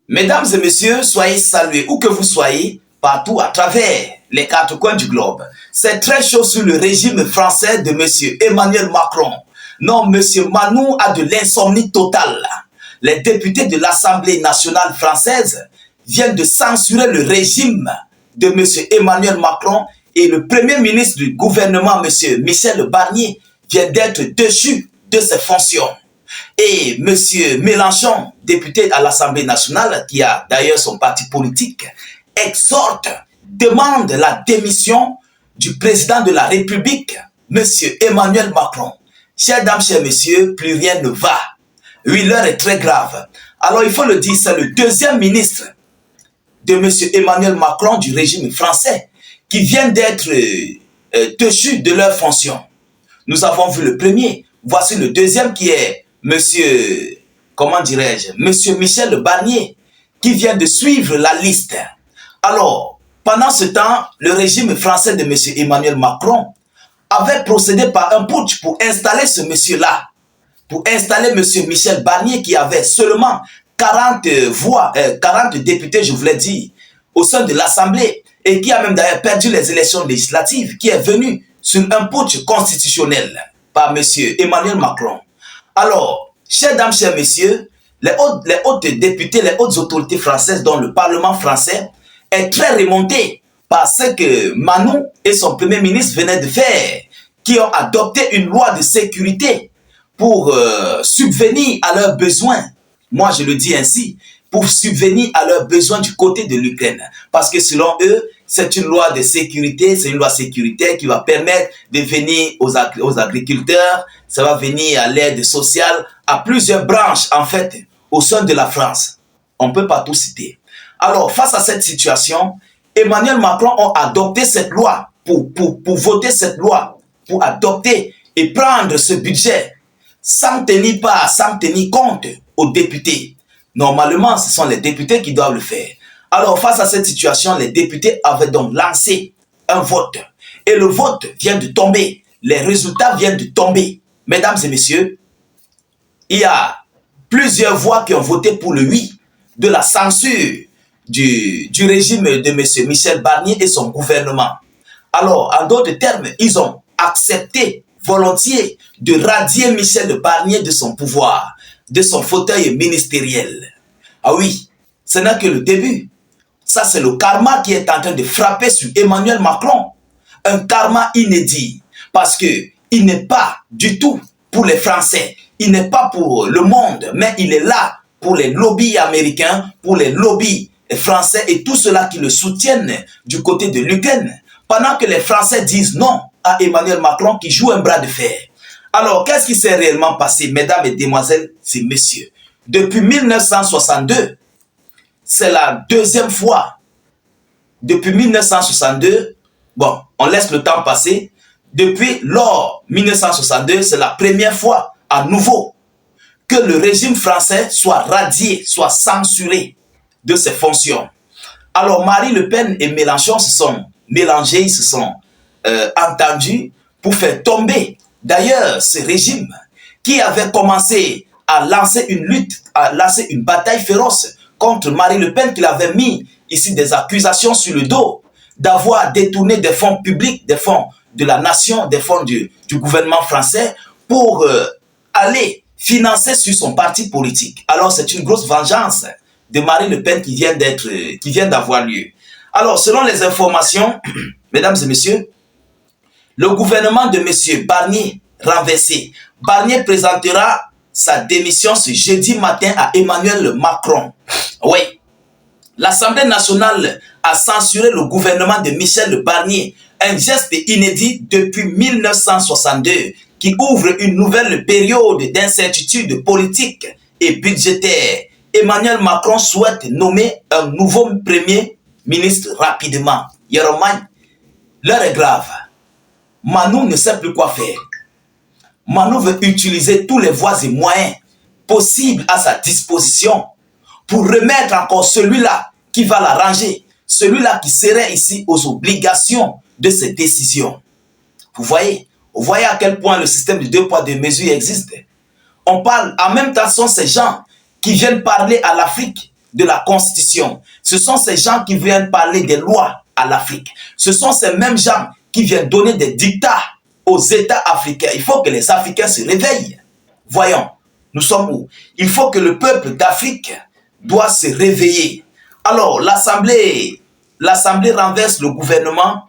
Mesdames et messieurs, soyez salués où que vous soyez, partout à travers les quatre coins du globe. C'est très chaud sur le régime français de monsieur Emmanuel Macron. Non, monsieur Manou a de l'insomnie totale. Les députés de l'Assemblée nationale française viennent de censurer le régime de monsieur Emmanuel Macron et le premier ministre du gouvernement, monsieur Michel Barnier, vient d'être déchu de ses fonctions. Et M. Mélenchon, député à l'Assemblée nationale, qui a d'ailleurs son parti politique, exhorte, demande la démission du président de la République, M. Emmanuel Macron. Chers dames, chers messieurs, plus rien ne va. Oui, l'heure est très grave. Alors il faut le dire, c'est le deuxième ministre de M. Emmanuel Macron du régime français qui vient d'être déchu de leurs fonctions. Nous avons vu le premier. Voici le deuxième qui est monsieur, comment dirais-je, monsieur Michel Barnier, qui vient de suivre la liste. Alors, pendant ce temps, le régime français de monsieur Emmanuel Macron avait procédé par un putsch pour installer ce monsieur-là, pour installer monsieur Michel Barnier qui avait seulement 40 voix, 40 députés, je voulais dire, au sein de l'Assemblée, et qui a même d'ailleurs perdu les élections législatives, qui est venu sur un putsch constitutionnel par monsieur Emmanuel Macron. Alors, chers dames, chers messieurs, les hautes députés, les hautes autorités françaises, dont le Parlement français, est très remonté par ce que Manou et son premier ministre venaient de faire, qui ont adopté une loi de sécurité pour subvenir à leurs besoins. Moi, je le dis ainsi, pour subvenir à leurs besoins du côté de l'Ukraine. Parce que selon eux, c'est une loi de sécurité, c'est une loi sécuritaire qui va permettre de venir aux agriculteurs, ça va venir à l'aide sociale, à plusieurs branches, en fait, au sein de la France. On ne peut pas tout citer. Alors, face à cette situation, Emmanuel Macron a adopté cette loi, pour voter cette loi, pour adopter et prendre ce budget, sans tenir compte aux députés. Normalement, ce sont les députés qui doivent le faire. Alors, face à cette situation, les députés avaient donc lancé un vote. Et le vote vient de tomber. Les résultats viennent de tomber. Mesdames et messieurs, il y a plusieurs voix qui ont voté pour le oui de la censure du régime de M. Michel Barnier et son gouvernement. Alors, en d'autres termes, ils ont accepté volontiers de radier Michel Barnier de son pouvoir, de son fauteuil ministériel. Ah oui, ce n'est que le début. Ça, c'est le karma qui est en train de frapper sur Emmanuel Macron. Un karma inédit. Parce qu'il n'est pas du tout pour les Français. Il n'est pas pour le monde. Mais il est là pour les lobbies américains, pour les lobbies français et tout ceux-là qui le soutiennent du côté de l'Ukraine. Pendant que les Français disent non à Emmanuel Macron qui joue un bras de fer. Alors, qu'est-ce qui s'est réellement passé, mesdames et demoiselles et messieurs? Depuis 1962, c'est la deuxième fois. Depuis 1962, bon, on laisse le temps passer. Depuis lors 1962, c'est la première fois à nouveau que le régime français soit radié, soit censuré de ses fonctions. Alors, Marine Le Pen et Mélenchon se sont mélangés, ils se sont entendus pour faire tomber d'ailleurs ce régime qui avait commencé à lancer une lutte, à lancer une bataille féroce contre Marine Le Pen, qui avait mis ici des accusations sur le dos d'avoir détourné des fonds publics, des fonds de la nation, des fonds du gouvernement français pour aller financer sur son parti politique. Alors c'est une grosse vengeance de Marine Le Pen qui vient d'avoir lieu. Alors selon les informations, mesdames et messieurs, le gouvernement de M. Barnier renversé. Barnier présentera sa démission ce jeudi matin à Emmanuel Macron. Oui, l'Assemblée nationale a censuré le gouvernement de Michel Barnier, un geste inédit depuis 1962 qui ouvre une nouvelle période d'incertitude politique et budgétaire. Emmanuel Macron souhaite nommer un nouveau premier ministre rapidement. Yoromagne, l'heure est grave. Manou ne sait plus quoi faire. Manou veut utiliser tous les voies et moyens possibles à sa disposition pour remettre encore celui-là qui va l'arranger, celui-là qui serait ici aux obligations de ses décisions. Vous voyez à quel point le système de deux poids, deux mesures existe. On parle, en même temps, sont ces gens qui viennent parler à l'Afrique de la Constitution. Ce sont ces gens qui viennent parler des lois à l'Afrique. Ce sont ces mêmes gens qui viennent donner des dictats aux États africains. Il faut que les Africains se réveillent. Voyons, nous sommes où? Il faut que le peuple d'Afrique doit se réveiller. Alors, l'Assemblée renverse le gouvernement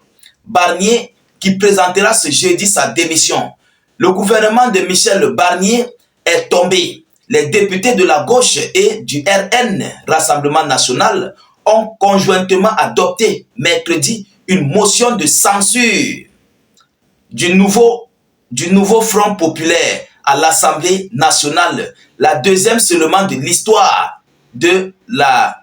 Barnier qui présentera ce jeudi sa démission. Le gouvernement de Michel Barnier est tombé. Les députés de la gauche et du RN, Rassemblement National, ont conjointement adopté mercredi une motion de censure du nouveau Front populaire à l'Assemblée nationale, la deuxième seulement de l'histoire de la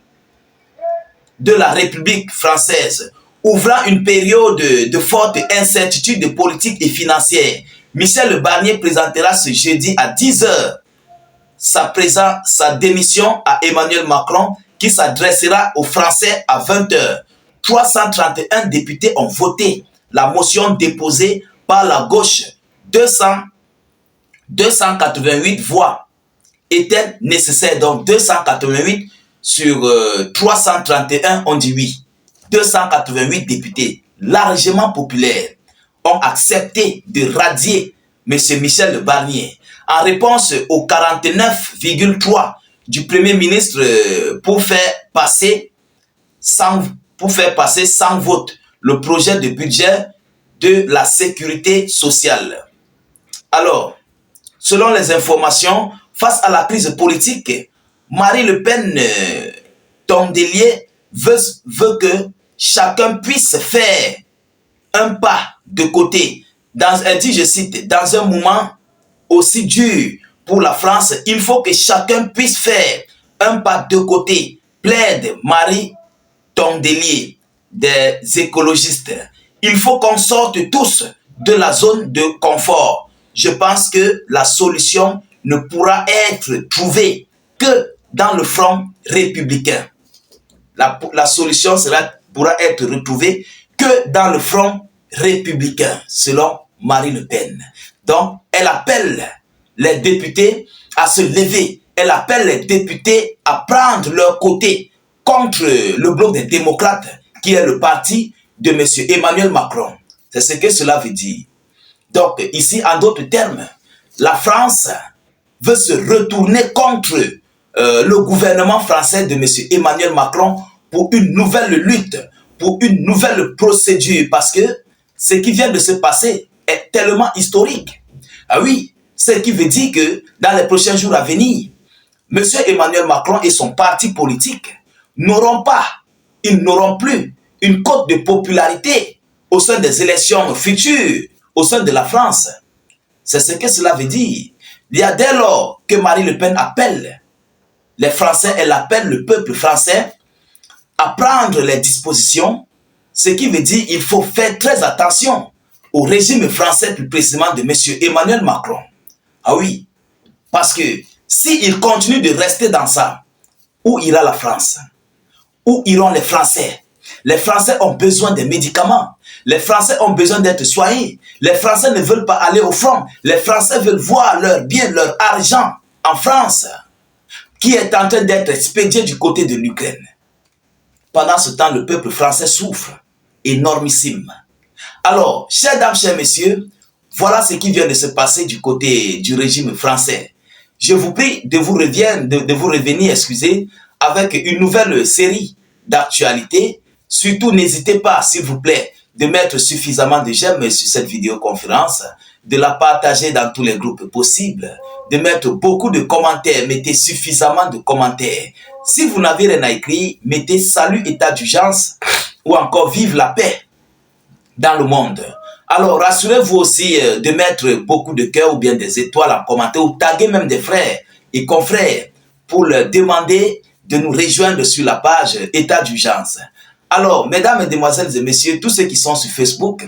République française, ouvrant une période de forte incertitude politique et financière. Michel Barnier présentera ce jeudi à 10 h sa démission à Emmanuel Macron qui s'adressera aux Français à 20 h. 331 députés ont voté la motion déposée par la gauche. 288 voix étaient nécessaires, donc 288 sur 331 ont dit oui. 288 députés largement populaires ont accepté de radier M. Michel Barnier en réponse aux 49,3 du Premier ministre pour faire passer sans vote le projet de budget de la sécurité sociale. Alors, selon les informations, face à la crise politique, Marine Le Pen Tondelier veut que chacun puisse faire un pas de côté. Elle dit, je cite, dans un moment aussi dur pour la France, il faut que chacun puisse faire un pas de côté, plaide Marie Tondelier des écologistes. Il faut qu'on sorte tous de la zone de confort. Je pense que la solution ne pourra être trouvée que dans le front républicain. La solution pourra être retrouvée que dans le front républicain, selon Marine Le Pen. Donc, elle appelle les députés à se lever. Elle appelle les députés à prendre leur côté contre le bloc des démocrates, qui est le parti de M. Emmanuel Macron. C'est ce que cela veut dire. Donc, ici, en d'autres termes, la France veut se retourner contre le gouvernement français de M. Emmanuel Macron pour une nouvelle lutte, pour une nouvelle procédure, parce que ce qui vient de se passer est tellement historique. Ah oui, ce qui veut dire que dans les prochains jours à venir, M. Emmanuel Macron et son parti politique n'auront plus une cote de popularité au sein des élections futures, au sein de la France. C'est ce que cela veut dire. Il y a dès lors que Marine Le Pen appelle les Français, elle appelle le peuple français à prendre les dispositions, ce qui veut dire qu'il faut faire très attention au régime français, plus précisément de M. Emmanuel Macron. Ah oui, parce que s'il continue de rester dans ça, où ira la France? Où iront les Français? Les Français ont besoin des médicaments. Les Français ont besoin d'être soignés. Les Français ne veulent pas aller au front. Les Français veulent voir leur bien, leur argent en France, qui est en train d'être expédié du côté de l'Ukraine. Pendant ce temps, le peuple français souffre énormissime. Alors, chers dames, chers messieurs, voilà ce qui vient de se passer du côté du régime français. Je vous prie de vous revenir, avec une nouvelle série d'actualités. Surtout, n'hésitez pas, s'il vous plaît, de mettre suffisamment de j'aime sur cette vidéoconférence, de la partager dans tous les groupes possibles, de mettre beaucoup de commentaires, mettez suffisamment de commentaires. Si vous n'avez rien à écrire, mettez salut, état d'urgence ou encore vive la paix dans le monde. Alors, rassurez-vous aussi de mettre beaucoup de cœurs ou bien des étoiles en commentaire ou taguer même des frères et confrères pour leur demander de nous rejoindre sur la page état d'urgence. Alors, mesdames, mesdemoiselles et messieurs, tous ceux qui sont sur Facebook,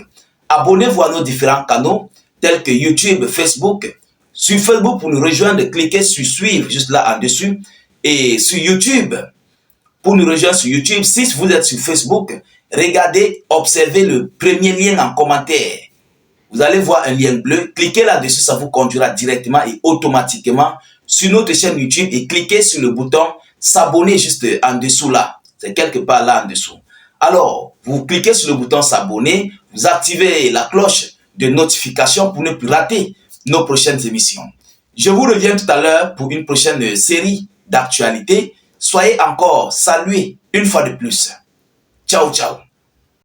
abonnez-vous à nos différents canaux tels que YouTube, Facebook. Sur Facebook, pour nous rejoindre, cliquez sur suivre juste là en dessus. Et sur YouTube, pour nous rejoindre sur YouTube, si vous êtes sur Facebook, regardez, observez le premier lien en commentaire. Vous allez voir un lien bleu, cliquez là-dessus, ça vous conduira directement et automatiquement sur notre chaîne YouTube et cliquez sur le bouton s'abonner juste en dessous là. C'est quelque part là en dessous. Alors, vous cliquez sur le bouton s'abonner, vous activez la cloche de notification pour ne plus rater nos prochaines émissions. Je vous reviens tout à l'heure pour une prochaine série d'actualités. Soyez encore salués une fois de plus. Ciao, ciao.